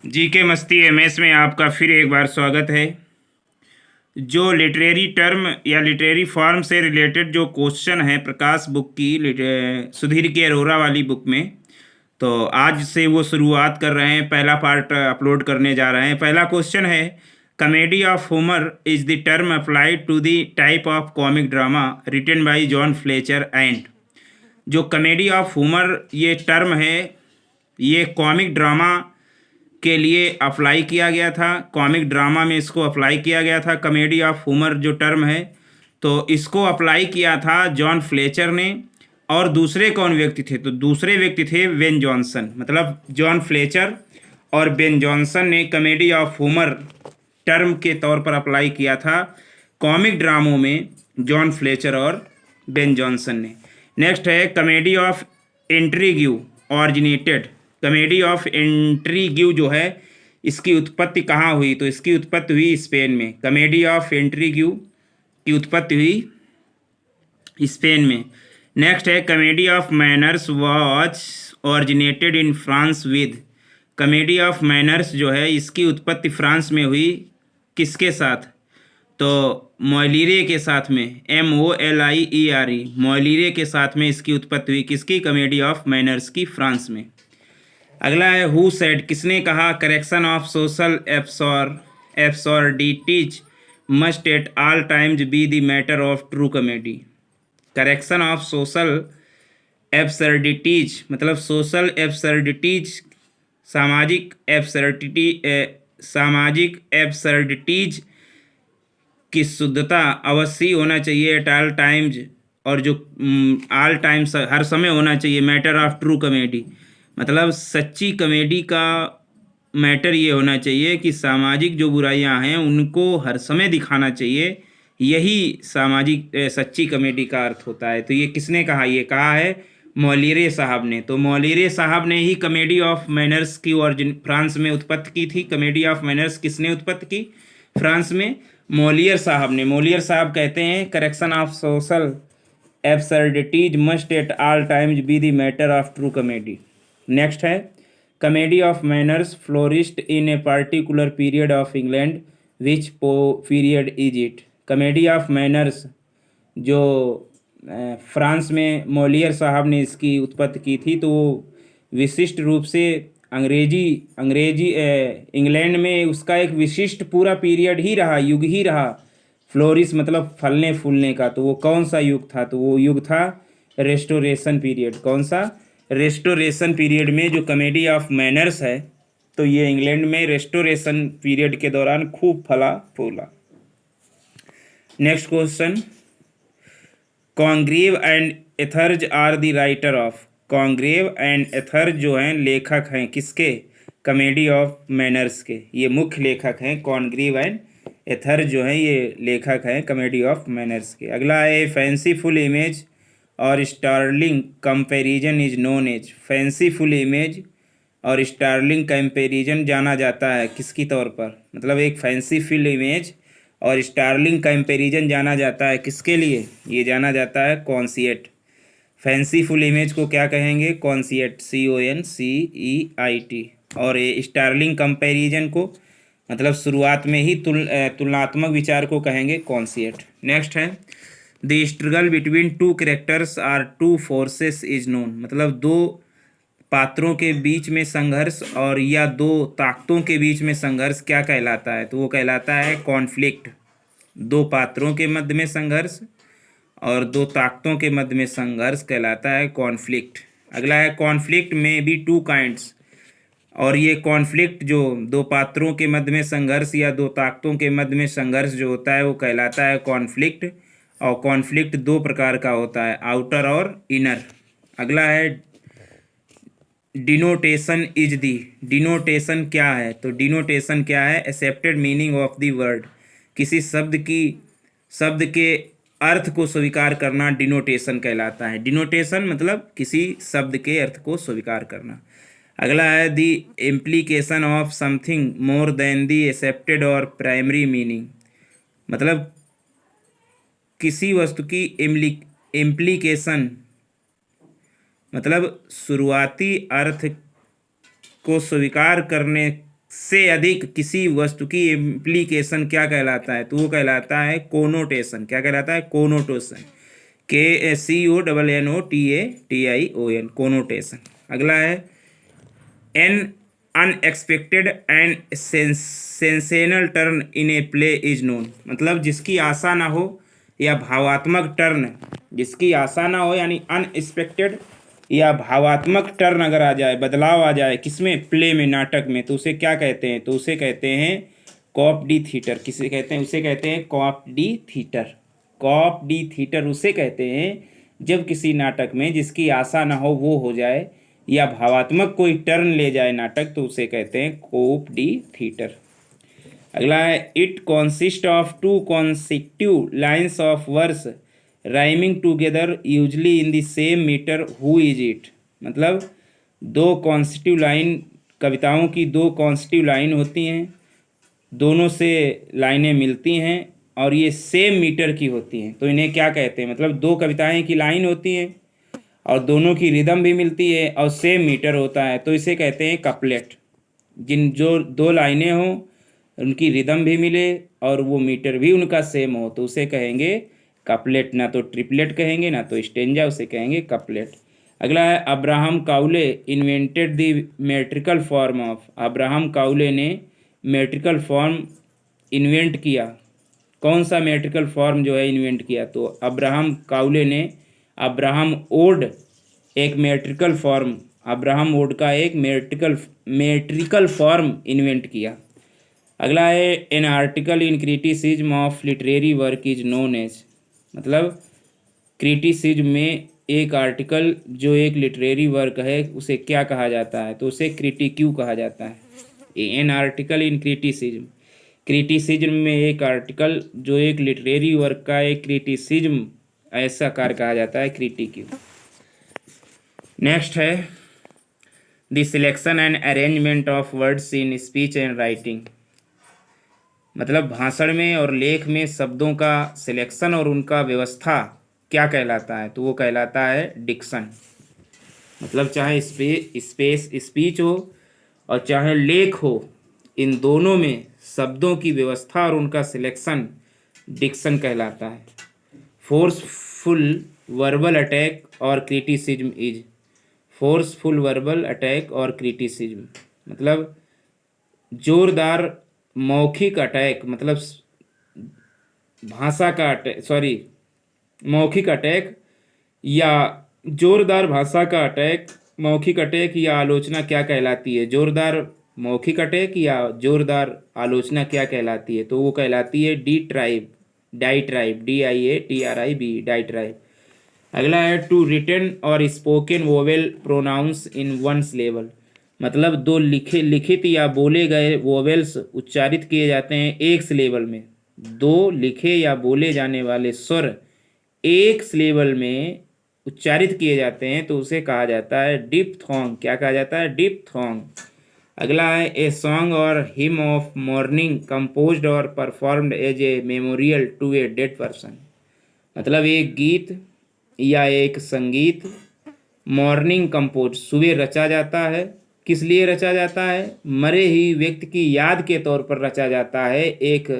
जी के मस्ती एमएस में आपका फिर एक बार स्वागत है। जो लिटरेरी टर्म या लिटरेरी फॉर्म से रिलेटेड जो क्वेश्चन है प्रकाश बुक की सुधीर के अरोरा वाली बुक में, तो आज से वो शुरुआत कर रहे हैं। पहला पार्ट अपलोड करने जा रहे हैं। पहला क्वेश्चन है, comedy of humour is the term applied to the type of comic drama written by John Fletcher and. जो कॉमेडी ऑफ होमर ये टर्म है, ये कॉमिक ड्रामा के लिए अप्लाई किया गया था। कॉमिक ड्रामा में इसको अप्लाई किया गया था। कॉमेडी ऑफ ह्यूमर जो टर्म है, तो इसको अप्लाई किया था जॉन फ्लेचर ने। और दूसरे कौन व्यक्ति थे? तो दूसरे व्यक्ति थे बेन जॉनसन। मतलब जॉन फ्लेचर और बेन जॉनसन ने कॉमेडी ऑफ ह्यूमर टर्म के तौर पर अप्लाई किया था कॉमिक ड्रामों में, जॉन फ्लेचर और बेन जॉनसन ने। नेक्स्ट है, comedy of intrigue originated. Comedy of intrigue जो है, इसकी उत्पत्ति कहाँ हुई? तो इसकी उत्पत्ति हुई स्पेन में। कॉमेडी ऑफ इंट्रीग्यू की उत्पत्ति हुई स्पेन में। नेक्स्ट है, comedy of manners was originated in France with. Comedy of manners जो है, इसकी उत्पत्ति फ्रांस में हुई। किसके साथ? तो मॉलिरे के साथ में, MOLIERE, मॉलिरे के साथ में इसकी उत्पत्ति हुई। किसकी? कॉमेडी ऑफ मैनर्स की, फ्रांस में। अगला है, हु सेड, किसने कहा, correction of social absurdities must at all times be the matter of true comedy. Correction of social absurdities, मतलब सोशल एब्सर्डिटीज, सामाजिक एब्सर्डिटीज की शुद्धता अवश्य होना चाहिए एट ऑल टाइम्स, और जो ऑल टाइम्स हर समय होना चाहिए। मैटर ऑफ ट्रू कॉमेडी, मतलब सच्ची कॉमेडी का मैटर ये होना चाहिए कि सामाजिक जो बुराइयां हैं उनको हर समय दिखाना चाहिए। यही सच्ची कॉमेडी का अर्थ होता है। तो ये किसने कहा? ये कहा है मॉलिरे साहब ने। तो मॉलिरे साहब ने ही कॉमेडी ऑफ मैनर्स की ओरिजिन फ्रांस में उत्पत्ति की थी। कॉमेडी ऑफ मैनर्स किसने उत्पत्ति की? फ्रांस में मोलियर साहब ने। मोलियर साहब कहते हैं, correction of social absurdities must at all times be the matter of true comedy. Next है, comedy of manners flourished in a particular period of England, which period is it. Comedy of manners जो France में Moliere साहब ने इसकी उत्पत्ति की थी, तो वो विशिष्ट रूप से अंग्रेजी इंग्लैंड में उसका एक विशिष्ट पूरा पीरियड ही रहा, युग ही रहा। फ्लोरिस मतलब फलने फूलने का। तो वो कौन सा युग था? तो वो युग था रेस्टोरेशन पीरियड। कौन सा? रेस्टोरेशन पीरियड में जो कॉमेडी ऑफ मैनर्स है, तो ये इंग्लैंड में रेस्टोरेशन पीरियड के दौरान खूब फला फूला। Next question, Congreve and Etherege are the writer of. Congreve and Etherege जो हैं लेखक हैं किसके? कॉमेडी ऑफ मैनर्स के। ये मुख्य लेखक हैं। कॉन्ग्रेव एंड एथर्ज जो हैं ये लेखक हैं कॉमेडी ऑफ मैनर्स के। अगला है, फैंसीफुल इमेज और startling comparison is known as. Fanciful image और स्टार्लिंग कंपैरिजन जाना जाता है किसकी तौर पर? मतलब एक फैंसीफुल इमेज और स्टार्लिंग कंपैरिजन जाना जाता है किसके लिए? ये जाना जाता है कॉन्सिएट। फैंसीफुल इमेज को क्या कहेंगे? कॉन्सिएट, CONCEIT। और ये स्टार्लिंग कंपैरिजन को, मतलब शुरुआत में ही तुलनात्मक विचार को कहेंगे कॉन्सिएट। नेक्स्ट है, the struggle between two characters or two forces is known. मतलब दो पात्रों के बीच में संघर्ष और या दो ताकतों के बीच में संघर्ष क्या कहलाता है? तो वो कहलाता है कॉन्फ्लिक्ट। दो पात्रों के मध्य में संघर्ष और दो ताकतों के मध्य में संघर्ष कहलाता है कॉन्फ्लिक्ट। अगला है, कॉन्फ्लिक्ट में बी टू काइंड्स। और ये कॉन्फ्लिक्ट जो दो पात्रों के मध्य में संघर्ष या दो ताकतों के मध्य में संघर्ष जो होता है वो कहलाता है कॉन्फ्लिक्ट। और कॉन्फ्लिक्ट दो प्रकार का होता है, आउटर और इनर। अगला है, डिनोटेशन इज दी। डिनोटेशन क्या है? तो डिनोटेशन क्या है? Accepted meaning of the word. किसी शब्द के अर्थ को स्वीकार करना डिनोटेशन कहलाता है। डिनोटेशन मतलब किसी शब्द के अर्थ को स्वीकार करना। अगला है, the implication of something more than the accepted और प्राइमरी मीनिंग। मतलब किसी वस्तु की इम्प्लीकेशन मतलब शुरुआती अर्थ को स्वीकार करने से अधिक किसी वस्तु की इम्प्लीकेशन क्या कहलाता है? तो वो कहलाता है कोनोटेशन। क्या कहलाता है? कोनोटेशन। CONOTATION, connotation. अगला है N unexpected and sensational turn in a play is known. मतलब जिसकी आशा ना हो या भावात्मक टर्न, जिसकी आशा ना हो यानी अनएक्सपेक्टेड या भावात्मक टर्न अगर आ जाए, बदलाव आ जाए किसमें? प्ले में, नाटक में, तो उसे क्या कहते हैं? तो उसे कहते हैं कॉप डी थीटर। किसे कहते हैं? उसे कहते हैं coup de theatre. Coup de theatre उसे कहते हैं जब किसी नाटक में जिसकी आशा ना हो वो हो जाए या भावात्मक कोई टर्न ले जाए नाटक, तो उसे कहते हैं कॉप डी थीटर। अगला है it consist of two consecutive lines of verse rhyming together usually in the same meter. Who is it? मतलब दो कॉन्सिक्यूटिव लाइन, कविताओं की दो कॉन्सिक्यूटिव लाइन होती हैं, दोनों से लाइनें मिलती हैं और ये सेम मीटर की होती हैं, तो इन्हें क्या कहते हैं? मतलब दो कविताएं की लाइन होती हैं और दोनों की रिदम भी मिलती है और सेम मीटर होता है, तो इसे कहते हैं कपलेट। जिन जो दो लाइनें हों, उनकी रिदम भी मिले और वो मीटर भी उनका सेम हो, तो उसे कहेंगे कपलेट। ना तो ट्रिपलेट कहेंगे ना तो स्टेंजा, उसे कहेंगे कपलेट। अगला है Abraham Cowley invented the metrical form of. Abraham Cowley ने मेट्रिकल फॉर्म इन्वेंट किया। कौन सा मेट्रिकल फॉर्म जो है इन्वेंट किया? तो अब्राहम काउले ने अब्राहम ओड एक मेट्रिकल फॉर्म, अब्राहम ओड का एक मेट्रिकल फॉर्म इन्वेंट किया। अगला है an article in criticism of literary work is known as. मतलब क्रिटिसिज्म में एक आर्टिकल जो एक लिटरेरी वर्क है उसे क्या कहा जाता है? तो उसे क्रिटिक्यू कहा जाता है। An article in criticism, criticism में एक आर्टिकल जो एक लिटरेरी वर्क का एक क्रिटिसिज्म ऐसा कार्य कहा जाता है क्रिटिक्यू। नेक्स्ट है the selection and arrangement of words in speech and writing. मतलब भाषण में और लेख में शब्दों का सिलेक्शन और उनका व्यवस्था क्या कहलाता है? तो वो कहलाता है डिक्शन। मतलब चाहे स्पीच हो और चाहे लेख हो, इन दोनों में शब्दों की व्यवस्था और उनका सिलेक्शन डिक्शन कहलाता है। फोर्सफुल वर्बल अटैक और criticism is. Forceful verbal attack और क्रिटिसिज्म मतलब जोरदार मौखिक अटैक, मतलब भाषा का मौखिक अटैक या जोरदार भाषा का अटैक, मौखिक अटैक या आलोचना क्या कहलाती है? जोरदार मौखिक अटैक या जोरदार आलोचना क्या कहलाती है? तो वो कहलाती है डाइट्राइब, DIATRIB, डाइट्राइब। अगला है two written or spoken vowel pronounce in one syllable. मतलब दो लिखित या बोले गए वोवेल्स उच्चारित किए जाते हैं एक सिलेबल में। दो लिखे या बोले जाने वाले स्वर एक सिलेबल में उच्चारित किए जाते हैं तो उसे कहा जाता है डिप्थोंग। क्या कहा जाता है? डिप्थोंग। अगला है a song or hymn of mourning composed or performed as a memorial to a dead person. मतलब एक गीत या एक संगीत मॉर्निंग कंपोज, सुबह रचा जाता है। किस लिए रचा जाता है? मरे ही व्यक्ति की याद के तौर पर रचा जाता है एक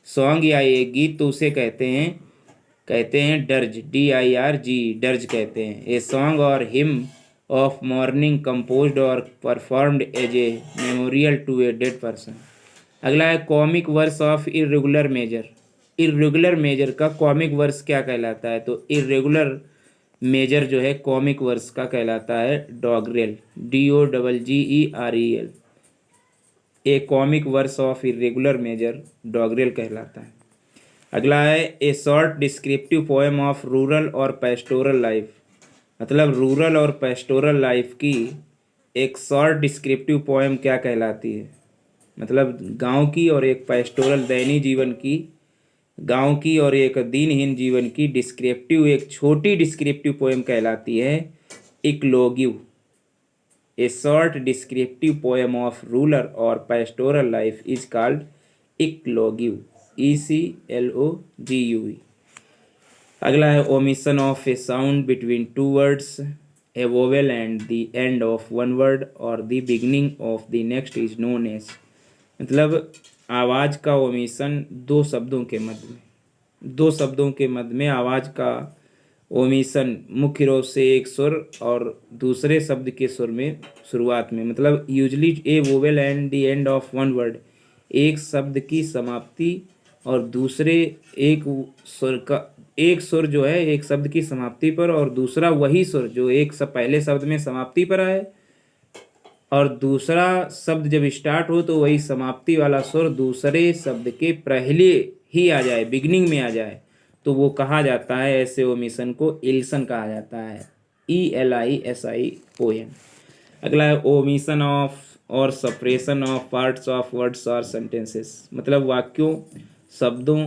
सॉन्ग या एक गीत, तो उसे कहते हैं डर्ज, DIRG, डर्ज कहते हैं। A song or hymn of mourning composed or performed as a memorial to a dead person. अगला है comic verse of irregular measure. Irregular measure का कॉमिक वर्स क्या कहलाता है? तो इर्रेगुलर मेजर जो है कॉमिक वर्स का कहलाता है doggerel, DOGGEREL। A comic verse of irregular measure doggerel कहलाता है। अगला है a short descriptive poem of rural और पेस्टोरल लाइफ। मतलब रूरल और पेस्टोरल लाइफ की एक शॉर्ट डिस्क्रिप्टिव पोएम क्या कहलाती है? मतलब गांव की और एक पेस्टोरल दैनिक जीवन की, गांव की और एक दिनहीन जीवन की डिस्क्रिप्टिव, एक छोटी डिस्क्रिप्टिव पोएम कहलाती है eclogue. A short descriptive poem of rural और pastoral life is called eclogue, ECLOGUE। अगला है omission of a sound between two words, a vowel and the end of one word और the beginning of the next is known as. मतलब आवाज़ का omission दो शब्दों के मध्य में आवाज़ का ओमिशन मुख्य रूप से एक सुर और दूसरे शब्द के सुर में शुरुआत में, मतलब usually a vowel and the end of one word, एक शब्द की समाप्ति और दूसरे एक सुर जो है एक शब्द की समाप्ति पर और दूसरा वही सुर जो एक पहले शब्द में समाप्ति पर आए और दूसरा शब्द जब स्टार्ट हो तो वही समाप्ति वाला सुर दूसरे शब्द के पहले ही आ जाए, बिगिनिंग में आ जाए, तो वो कहा जाता है, ऐसे ओमिशन को इल्सन कहा जाता है, ELISION। अगला है ओमिशन ऑफ और suppression of parts of words और सेंटेंसेस, मतलब वाक्यों शब्दों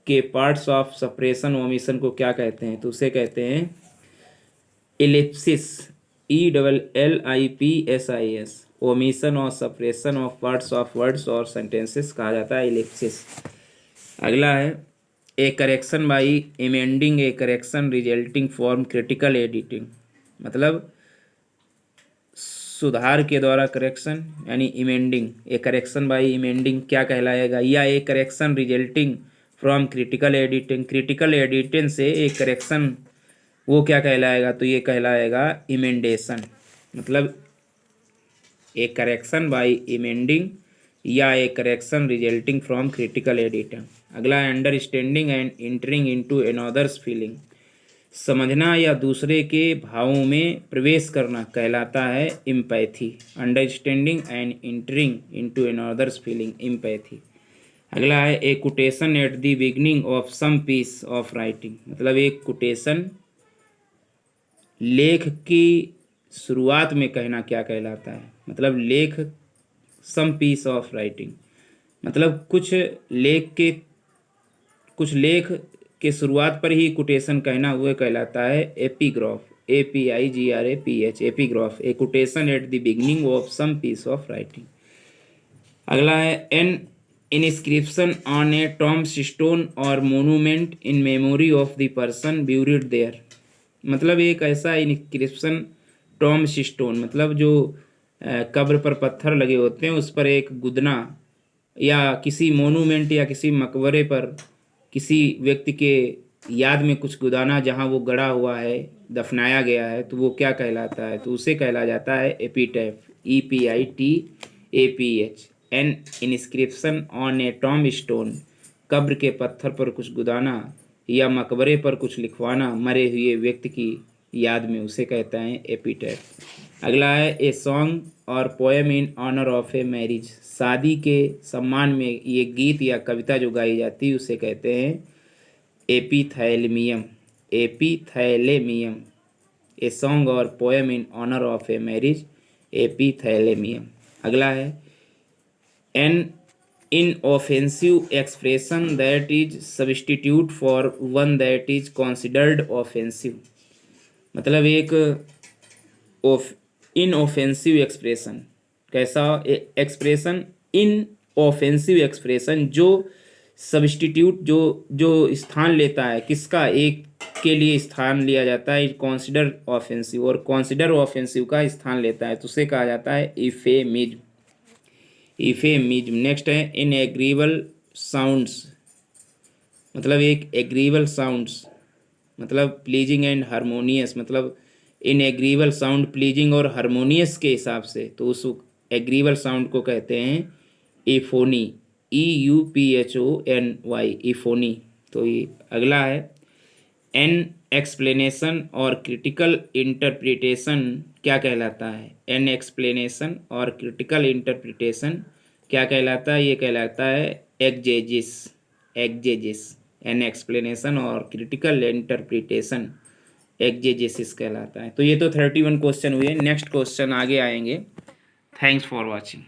के पार्ट्स ऑफ सप्रेशन ओमिशन को क्या कहते हैं, तो उसे कहते हैं इलिप्सिस, ELLIPSIS। ओमिशन और suppression of parts of words और सेंटेंसेस कहा जाता है इलिप्सिस। अगला है a correction by emending a correction resulting from critical editing, मतलब सुधार के द्वारा करेक्शन यानी इमेंडिंग, ए करेक्शन बाई इमेंडिंग क्या कहलाएगा, या a correction resulting from critical editing, critical editing से एक करेक्शन वो क्या कहलाएगा, तो ये कहलाएगा इमेंडेशन, मतलब ए करेक्शन बाई इमेंडिंग या a correction resulting from critical editing. अगला है understanding and entering into another's feeling, समझना या दूसरे के भावों में प्रवेश करना कहलाता है empathy, understanding and entering into another's feeling, empathy. अगला है a quotation at the beginning of some piece of writing, मतलब एक कोटेशन लेख की शुरुआत में कहना क्या कहलाता है, मतलब लेख सम पीस ऑफ राइटिंग, मतलब कुछ लेख के शुरुआत पर ही कोटेशन कहना हुआ कहलाता है epigraph, APIGRAPH, epigraph, a quotation at the beginning of some piece of writing. अगला है an inscription on a tombstone or monument in memory of the person buried there, मतलब एक ऐसा इनस्क्रिप्शन टॉम्बस्टोन, मतलब जो कब्र पर पत्थर लगे होते हैं उस पर एक गुदना या किसी मोनूमेंट या किसी मकबरे पर किसी व्यक्ति के याद में कुछ गुदाना जहाँ वो गड़ा हुआ है, दफनाया गया है, तो वो क्या कहलाता है, तो उसे कहला जाता है एपिटैफ, EPITAPH। N inscription on a टॉम्बस्टोन, कब्र के पत्थर पर कुछ गुदाना या मकबरे पर कुछ लिखवाना मरे हुए व्यक्ति की याद में, उसे कहता है एपिटैफ। अगला है ए सॉन्ग और poem in honour of a marriage, शादी के सम्मान में ये गीत या कविता जो गाई जाती है उसे कहते हैं एपिथैलेमियम, एपिथैलेमियम, ए सॉन्ग और poem in honour of a marriage, epithalamium. अगला है an inoffensive expression that is substitute for one that is considered offensive, मतलब एक इनऑफेंसिव एक्सप्रेशन, कैसा एक्सप्रेशन, इनऑफेंसिव एक्सप्रेशन जो सब्स्टिट्यूट जो स्थान लेता है, किसका, एक के लिए स्थान लिया जाता है कॉन्सिडर ऑफेंसिव, और कॉन्सिडर ऑफेंसिव का स्थान लेता है तो उसे कहा जाता है इफेमिज्म, इफेमिज्म। नेक्स्ट है इन एग्रीबल साउंड्स, मतलब एक एग्रीबल साउंड्स मतलब प्लीजिंग एंड हारमोनियस, मतलब इन एग्रीबल साउंड प्लीजिंग और हारमोनियस के हिसाब से, तो उस एग्रीबल साउंड को कहते हैं इफोनी, EUPHONY, इफोनी। तो ये अगला है एन एक्सप्लेनेशन और क्रिटिकल इंटरप्रिटेशन क्या कहलाता है, एन एक्सप्लेनेशन और क्रिटिकल इंटरप्रिटेशन क्या कहलाता है, ये कहलाता है एक्जेजिस, एक्जेजिस, एन एक्सप्लेनेशन और क्रिटिकल इंटरप्रिटेशन एक्जेजेसिस कहलाता है। तो ये तो 31 क्वेश्चन हुए, नेक्स्ट क्वेश्चन आगे आएंगे। Thanks for watching.